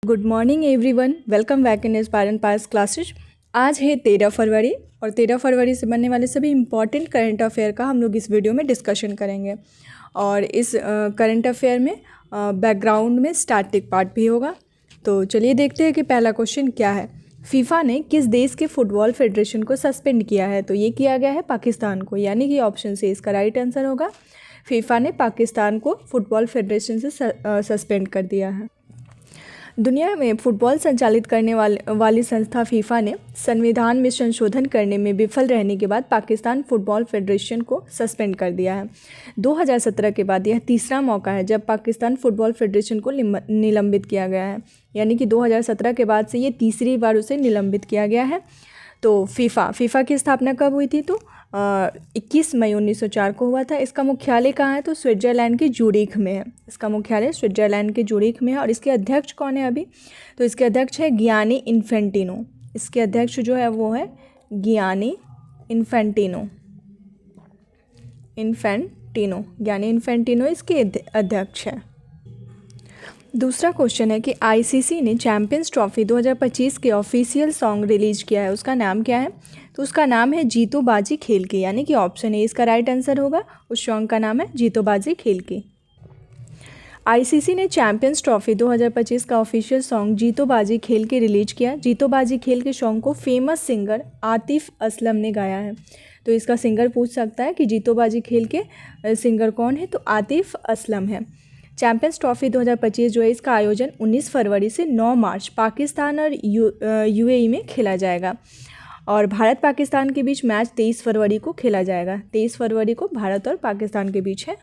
Good morning everyone, welcome back in aspirant pass classes. आज है 13 फरवरी और 13 फरवरी से बनने वाले सभी इंपॉर्टेंट करंट अफेयर का हम लोग इस वीडियो में डिस्कशन करेंगे। और इस करंट अफेयर में बैकग्राउंड में स्टैटिक पार्ट भी होगा। तो चलिए देखते हैं कि पहला क्वेश्चन क्या है। फीफा ने किस देश के फुटबॉल फेडरेशन को सस्पेंड किया है? तो ये किया गया है पाकिस्तान को, यानी कि ऑप्शन सी इसका राइट आंसर होगा। फीफा ने पाकिस्तान को फुटबॉल फेडरेशन से सस्पेंड कर दिया है। दुनिया में फुटबॉल संचालित करने वाली संस्था फीफा ने संविधान में संशोधन करने में विफल रहने के बाद पाकिस्तान फुटबॉल फेडरेशन को सस्पेंड कर दिया है। 2017 के बाद यह तीसरा मौका है जब पाकिस्तान फुटबॉल फेडरेशन को निलंबित किया गया है, यानी कि 2017 के बाद से ये तीसरी बार उसे निलंबित किया गया है। तो फीफा की स्थापना कब हुई थी? तो 21 मई 1904 को हुआ था। इसका मुख्यालय कहाँ है? तो स्विट्ज़रलैंड के जूरिख में है। इसका मुख्यालय स्विट्ज़रलैंड के जूरिख में है। और इसके अध्यक्ष कौन है अभी? तो इसके अध्यक्ष है गियानी इन्फेंटिनो। इसके अध्यक्ष जो है वो है गियानी इन्फेंटिनो। गियानी इन्फेंटिनो इसके अध्यक्ष है। दूसरा क्वेश्चन है कि आईसीसी ने चैंपियंस ट्रॉफी 2025 के ऑफिशियल सॉन्ग रिलीज किया है, उसका नाम क्या है? तो उसका नाम है जीतो बाजी खेल के, यानी कि ऑप्शन ए इसका राइट आंसर होगा। उस सॉन्ग का नाम है जीतो बाजी खेल के। आईसीसी ने चैंपियंस ट्रॉफी 2025 का ऑफिशियल सॉन्ग जीतो बाजी खेल के रिलीज किया। जीतो बाजी खेल के सॉन्ग को फेमस सिंगर आतिफ असलम ने गाया है। तो इसका सिंगर पूछ सकता है कि जीतो बाजी खेल के सिंगर कौन है? तो आतिफ असलम है। चैंपियंस ट्रॉफी 2025 जो है इसका आयोजन 19 फरवरी से 9 मार्च पाकिस्तान और यूएई में खेला जाएगा। और भारत पाकिस्तान के बीच मैच 23 फरवरी को खेला जाएगा। 23 फरवरी को भारत और पाकिस्तान के बीच है।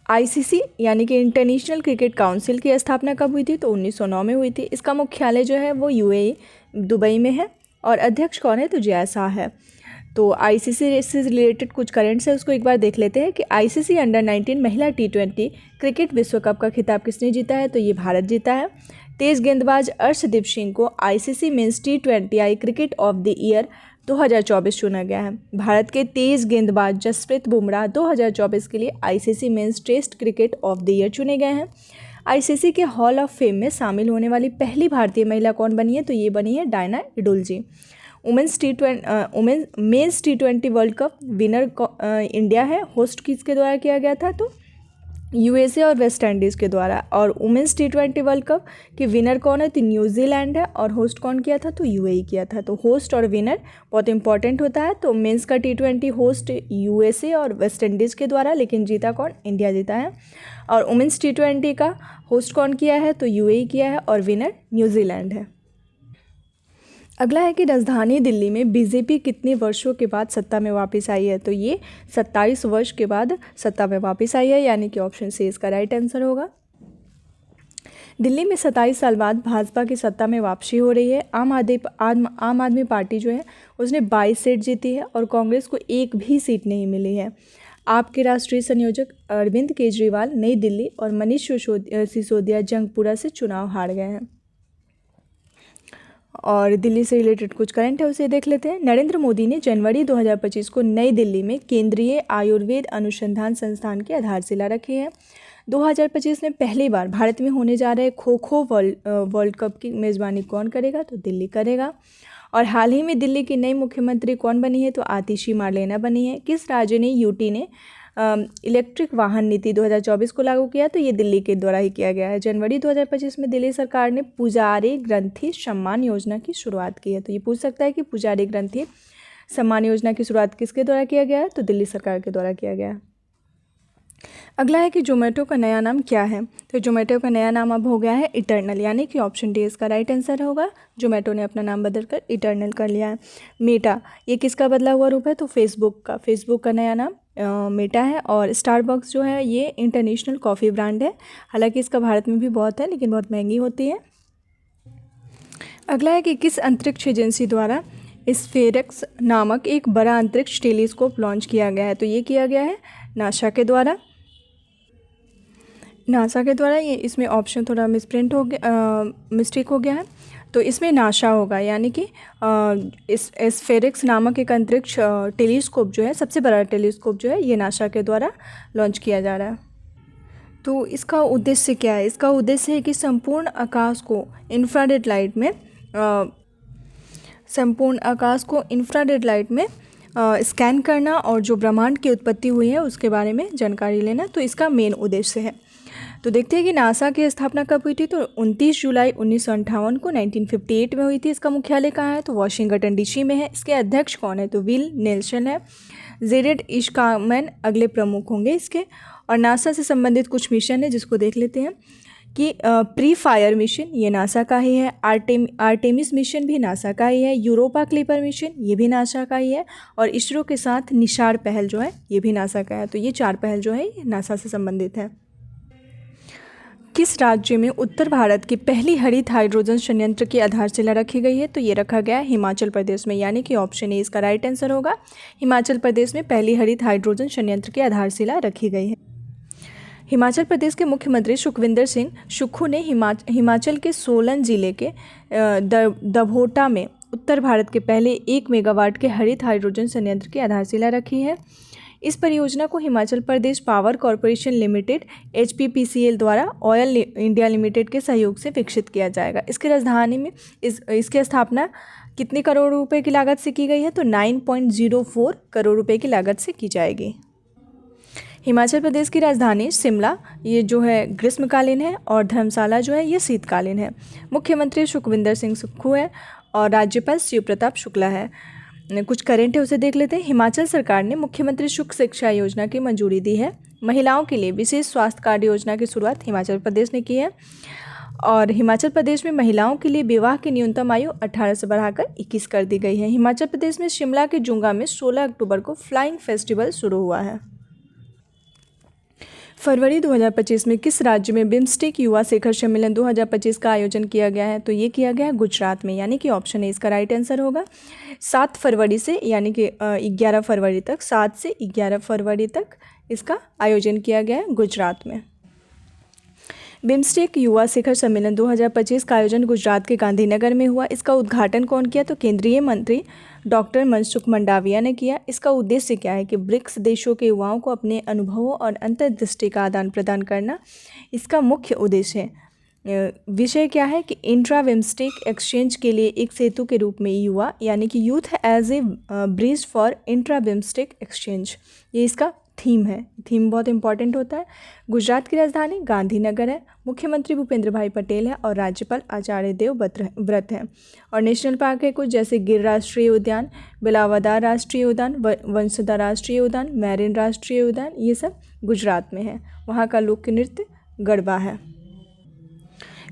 आईसीसी यानी कि इंटरनेशनल क्रिकेट काउंसिल की स्थापना कब हुई थी? तो 1909 में हुई थी। इसका मुख्यालय जो है वो यूएई दुबई में है। और अध्यक्ष कौन है? तो जय शाह है। तो आईसीसी से रिलेटेड कुछ करेंट्स है, उसको एक बार देख लेते हैं कि आईसीसी अंडर 19 महिला T20 क्रिकेट विश्व कप का खिताब किसने जीता है? तो ये भारत जीता है। तेज गेंदबाज अर्शदीप सिंह को ICC men's T20I cricket of the year 2024 चुना गया है। भारत के तेज गेंदबाज जसप्रीत बुमराह 2024 के लिए ICC men's test cricket of the year चुने गए हैं। आईसीसी के हॉल ऑफ फेम में शामिल होने वाली पहली भारतीय महिला कौन बनी है? तो ये बनी है Diana Edulji. Men's T20 world cup winner India है। होस्ट किसके द्वारा किया गया था? तो यूएसए और वेस्ट इंडीज़ के द्वारा। और वुमेंस T20 वर्ल्ड कप के विनर कौन है? तो न्यूजीलैंड है। और होस्ट कौन किया था? तो यूएई किया था। तो होस्ट और विनर बहुत इंपॉर्टेंट होता है। तो मेंस का T20 होस्ट यूएसए और वेस्ट इंडीज़ के द्वारा, लेकिन जीता कौन? इंडिया जीता है। और वुमेंस T20 का होस्ट कौन किया है? तो यूएई किया है और विनर न्यूजीलैंड है। अगला है कि राजधानी दिल्ली में बीजेपी कितने वर्षों के बाद सत्ता में वापस आई है? तो ये 27 वर्ष के बाद सत्ता में वापस आई है, यानी कि ऑप्शन सी इसका राइट आंसर होगा। दिल्ली में 27 साल बाद भाजपा की सत्ता में वापसी हो रही है। आम आदमी पार्टी जो है उसने 22 सीट जीती है और कांग्रेस को एक भी सीट नहीं मिली है। आप के राष्ट्रीय संयोजक अरविंद केजरीवाल नई दिल्ली और मनीष सिसोदिया जंगपुरा से चुनाव हार गए हैं। और दिल्ली से रिलेटेड कुछ करंट है, उसे देख लेते हैं। नरेंद्र मोदी ने जनवरी 2025 को नई दिल्ली में केंद्रीय आयुर्वेद अनुसंधान संस्थान की आधारशिला रखी है। 2025 में पहली बार भारत में होने जा रहे खो वर्ल्ड कप की मेज़बानी कौन करेगा? तो दिल्ली करेगा। और हाल ही में दिल्ली की नई मुख्यमंत्री कौन बनी है? तो आतिशी मार्लेना बनी है। किस राज्य ने यूटी ने इलेक्ट्रिक वाहन नीति 2024 को लागू किया? तो ये दिल्ली के द्वारा ही किया गया है। जनवरी 2025 में दिल्ली सरकार ने पुजारी ग्रंथि सम्मान योजना की शुरुआत की है। तो ये पूछ सकता है कि पुजारी ग्रंथि सम्मान योजना की शुरुआत किसके द्वारा किया गया है? तो दिल्ली सरकार के द्वारा किया गया है। अगला है कि जोमेटो का नया नाम क्या है? तो जोमेटो का नया नाम अब हो गया है इटर्नल, यानी कि ऑप्शन डी इसका राइट आंसर होगा। जोमेटो ने अपना नाम बदलकर इटर्नल कर लिया है। मेटा ये किसका बदला हुआ रूप है? तो फेसबुक का नया नाम मेटा है। और स्टारबक्स जो है ये इंटरनेशनल कॉफ़ी ब्रांड है। हालांकि इसका भारत में भी बहुत है, लेकिन बहुत महंगी होती है। अगला है कि किस अंतरिक्ष एजेंसी द्वारा स्फेरिक्स नामक एक बड़ा अंतरिक्ष टेलीस्कोप लॉन्च किया गया है? तो ये किया गया है नासा के द्वारा। ये इसमें ऑप्शन थोड़ा मिस्टेक हो गया है। तो इसमें नासा होगा, यानी कि स्फेरिक्स नामक एक अंतरिक्ष टेलीस्कोप जो है, सबसे बड़ा टेलीस्कोप जो है, ये नासा के द्वारा लॉन्च किया जा रहा है। तो इसका उद्देश्य क्या है? इसका उद्देश्य है कि संपूर्ण आकाश को इंफ्रारेड लाइट में स्कैन करना और जो ब्रह्मांड की उत्पत्ति हुई है उसके बारे में जानकारी लेना, तो इसका मेन उद्देश्य है। तो देखते हैं कि नासा की स्थापना कब हुई थी। तो 29 जुलाई 1958 को 1958 में हुई थी। इसका मुख्यालय कहाँ है? तो वाशिंगटन डीसी में है। इसके अध्यक्ष कौन है? तो विल नेल्सन है। जेरेड इश्कामैन अगले प्रमुख होंगे इसके। और नासा से संबंधित कुछ मिशन है जिसको देख लेते हैं कि प्री फायर मिशन ये नासा का ही है। आर्टेमिस मिशन भी नासा का ही है। यूरोपा क्लिपर मिशन ये भी नासा का ही है। और इसरो के साथ निशार पहल जो है ये भी नासा का है। तो ये 4 पहल जो है ये नासा से संबंधित है। किस राज्य में उत्तर भारत की पहली हरित हाइड्रोजन संयंत्र की आधारशिला रखी गई है? तो ये रखा गया है हिमाचल प्रदेश में, यानी कि ऑप्शन ए इसका राइट आंसर होगा। हिमाचल प्रदेश में पहली हरित हाइड्रोजन संयंत्र की आधारशिला रखी गई है। हिमाचल प्रदेश के मुख्यमंत्री सुखविंदर सिंह सुक्खू ने हिमाचल के सोलन जिले के दभोटा में उत्तर भारत के पहले 1 मेगावाट के हरित हाइड्रोजन संयंत्र की आधारशिला रखी है। इस परियोजना को Himachal Pradesh power corporation limited HPPCL द्वारा ऑयल इंडिया लिमिटेड के सहयोग से विकसित किया जाएगा। इसकी राजधानी में इसकी स्थापना कितने करोड़ रुपए की लागत से की गई है? तो 9.04 करोड़ रुपए की लागत से की जाएगी। हिमाचल प्रदेश की राजधानी शिमला ये जो है ग्रीष्मकालीन है और धर्मशाला जो है ये शीतकालीन है। मुख्यमंत्री सुखविंदर सिंह सुक्खू है और राज्यपाल शिव प्रताप शुक्ला है। कुछ करंट है उसे देख लेते हैं। हिमाचल सरकार ने मुख्यमंत्री सुख शिक्षा योजना की मंजूरी दी है। महिलाओं के लिए विशेष स्वास्थ्य कार्ड योजना की शुरुआत हिमाचल प्रदेश ने की है। और हिमाचल प्रदेश में महिलाओं के लिए विवाह की न्यूनतम आयु 18 से बढ़ाकर 21 कर दी गई है। हिमाचल प्रदेश में शिमला के जुंगा में 16 अक्टूबर को फ्लाइंग फेस्टिवल शुरू हुआ है। फरवरी 2025 में किस राज्य में बिम्स्टेक युवा शिखर सम्मेलन 2025 का आयोजन किया गया है? तो ये किया गया है गुजरात में, यानी कि ऑप्शन ए इसका राइट आंसर होगा। 7 फरवरी से यानी कि 11 फरवरी तक 7 से 11 फरवरी तक इसका आयोजन किया गया है गुजरात में। बिम्स्टेक युवा शिखर सम्मेलन 2025 का आयोजन गुजरात के गांधीनगर में हुआ। इसका उद्घाटन कौन किया? तो केंद्रीय मंत्री डॉक्टर मनसुख मंडाविया ने किया। इसका उद्देश्य क्या है? कि ब्रिक्स देशों के युवाओं को अपने अनुभवों और अंतर्दृष्टि का आदान प्रदान करना इसका मुख्य उद्देश्य है। विषय क्या है? कि इंट्रा बिम्स्टेक एक्सचेंज के लिए एक सेतु के रूप में युवा यानी कि youth age a bridge for intra BIMSTEC exchange, ये इसका थीम है। थीम बहुत इंपॉर्टेंट होता है। गुजरात की राजधानी गांधीनगर है। मुख्यमंत्री भूपेंद्र भाई पटेल है और राज्यपाल आचार्य देवव्रत है। और नेशनल पार्क है कुछ जैसे गिर राष्ट्रीय उद्यान, बिलावदार राष्ट्रीय उद्यान, वंशधा राष्ट्रीय उद्यान, मैरिन राष्ट्रीय उद्यान, ये सब गुजरात में है। वहाँ का लोक नृत्य गरबा है।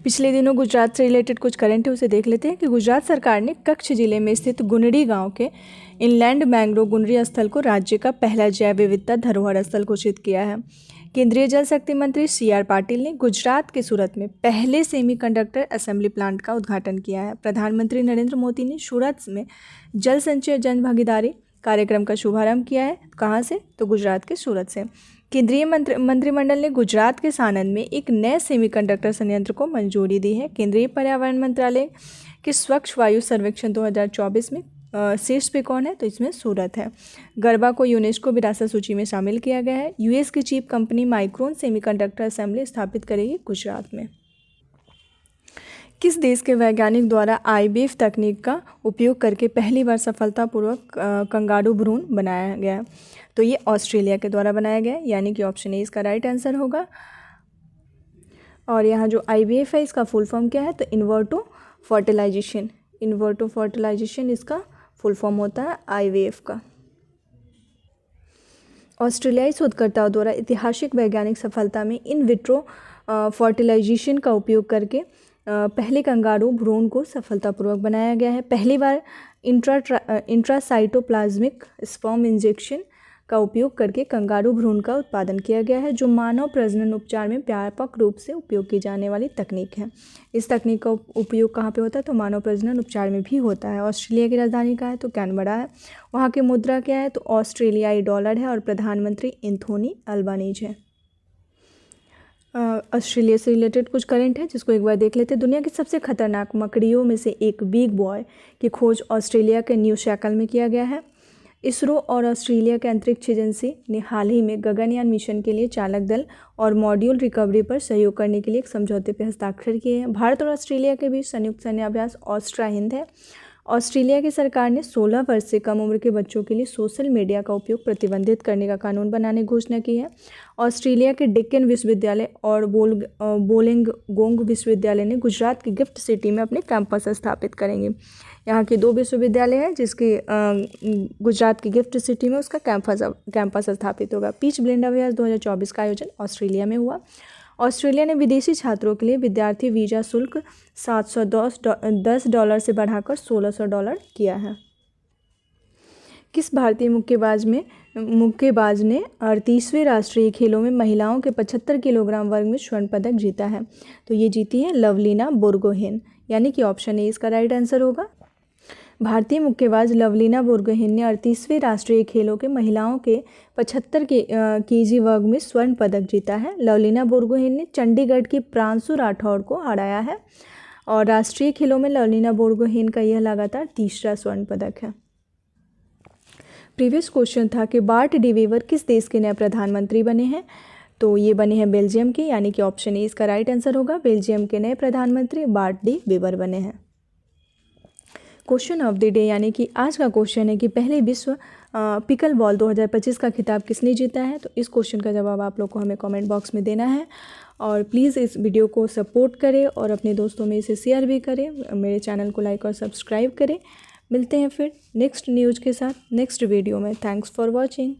पिछले दिनों गुजरात से रिलेटेड कुछ करंट है उसे देख लेते हैं कि गुजरात सरकार ने कच्छ जिले में स्थित गुनरी गांव के इनलैंड मैंग्रोव गुनरी स्थल को राज्य का पहला जैव विविधता धरोहर स्थल घोषित किया है। केंद्रीय जल शक्ति मंत्री CR पाटिल ने गुजरात के सूरत में पहले सेमीकंडक्टर असेंबली प्लांट का उद्घाटन किया है। प्रधानमंत्री नरेंद्र मोदी ने सूरत में जल संचय जन भागीदारी कार्यक्रम का शुभारंभ किया है। कहाँ से? तो गुजरात के सूरत से। केंद्रीय मंत्रिमंडल ने गुजरात के सानंद में एक नए सेमीकंडक्टर संयंत्र को मंजूरी दी है। केंद्रीय पर्यावरण मंत्रालय के स्वच्छ वायु सर्वेक्षण 2024 में शीर्ष पे कौन है? तो इसमें सूरत है। गरबा को यूनेस्को विरासत सूची में शामिल किया गया है। US की chief company micron semiconductor assembly स्थापित करेगी गुजरात में। किस देश के वैज्ञानिक द्वारा IVF तकनीक का उपयोग करके पहली बार सफलतापूर्वक कंगारू भ्रूण बनाया गया? तो ये ऑस्ट्रेलिया के द्वारा बनाया गया, यानी कि ऑप्शन ए इसका राइट आंसर होगा। और यहाँ जो IVF है इसका फुल फॉर्म क्या है? तो इन्वर्टो फर्टिलाइजेशन। इन्वर्टो फर्टिलाइजेशन इसका फुल फॉर्म होता है IVF का। ऑस्ट्रेलियाई शोधकर्ताओं द्वारा ऐतिहासिक वैज्ञानिक सफलता में इन विट्रो फर्टिलाइजेशन का उपयोग करके पहले कंगारू भ्रूण को सफलतापूर्वक बनाया गया है। पहली बार इंट्रासाइटोप्लाज्मिक स्पर्म इंजेक्शन का उपयोग करके कंगारू भ्रूण का उत्पादन किया गया है, जो मानव प्रजनन उपचार में व्यापक रूप से उपयोग की जाने वाली तकनीक है। इस तकनीक का उपयोग कहाँ पे होता है? तो मानव प्रजनन उपचार में भी होता है। ऑस्ट्रेलिया की राजधानी कहाँ है? तो कैनबरा है। वहाँ की मुद्रा क्या है? तो ऑस्ट्रेलियाई डॉलर है। और प्रधानमंत्री एंथोनी अल्बानीज है। ऑस्ट्रेलिया से रिलेटेड कुछ करंट है जिसको एक बार देख लेते हैं। दुनिया की सबसे खतरनाक मकड़ियों में से एक बिग बॉय की खोज ऑस्ट्रेलिया के न्यू शैकल में किया गया है। इसरो और ऑस्ट्रेलिया के अंतरिक्ष एजेंसी ने हाल ही में गगनयान मिशन के लिए चालक दल और मॉड्यूल रिकवरी पर सहयोग करने के लिए एक समझौते पर हस्ताक्षर किए हैं। भारत और ऑस्ट्रेलिया के बीच संयुक्त सैन्य अभ्यास ऑस्ट्रा हिंद है। ऑस्ट्रेलिया की सरकार ने 16 वर्ष से कम उम्र के बच्चों के लिए सोशल मीडिया का उपयोग प्रतिबंधित करने का कानून बनाने की घोषणा की है। ऑस्ट्रेलिया के डेक्कन विश्वविद्यालय और बोलिंगोंग विश्वविद्यालय ने गुजरात की गिफ्ट सिटी में अपने कैंपस स्थापित करेंगे। यहाँ के 2 विश्वविद्यालय हैं जिसके गुजरात की गिफ्ट सिटी में उसका कैंपस स्थापित होगा। पीच ब्लेंड अभ्यास 2024 का आयोजन ऑस्ट्रेलिया में हुआ। ऑस्ट्रेलिया ने विदेशी छात्रों के लिए विद्यार्थी वीज़ा शुल्क $710 से बढ़ाकर $1600 किया है। किस भारतीय मुक्केबाज ने 38वें राष्ट्रीय खेलों में महिलाओं के 75 किलोग्राम वर्ग में स्वर्ण पदक जीता है? तो ये जीती है लवलीना बोर्गोहेन, यानी कि ऑप्शन ए इसका राइट आंसर होगा। भारतीय मुक्केबाज लवलीना बोर्गोहेन ने 38वें राष्ट्रीय खेलों के महिलाओं के 75 केजी वर्ग में स्वर्ण पदक जीता है। लवलीना बोर्गोहेन ने चंडीगढ़ की प्रांशु राठौड़ को हराया है और राष्ट्रीय खेलों में लवलीना बोर्गोहेन का यह लगातार तीसरा स्वर्ण पदक है। प्रीवियस क्वेश्चन था कि बार्ट डी वीवर किस देश के नए प्रधानमंत्री बने हैं? तो ये बने हैं बेल्जियम के, यानी कि ऑप्शन ए इसका राइट आंसर होगा। बेल्जियम के नए प्रधानमंत्री बार्ट डी वीवर बने हैं। क्वेश्चन ऑफ द डे, यानी कि आज का क्वेश्चन है कि पहले विश्व पिकल बॉल 2025 का खिताब किसने जीता है? तो इस क्वेश्चन का जवाब आप लोग को हमें कमेंट बॉक्स में देना है और प्लीज़ इस वीडियो को सपोर्ट करें और अपने दोस्तों में इसे शेयर भी करें। मेरे चैनल को लाइक और सब्सक्राइब करें। मिलते हैं फिर नेक्स्ट न्यूज़ के साथ नेक्स्ट वीडियो में। Thanks for watching.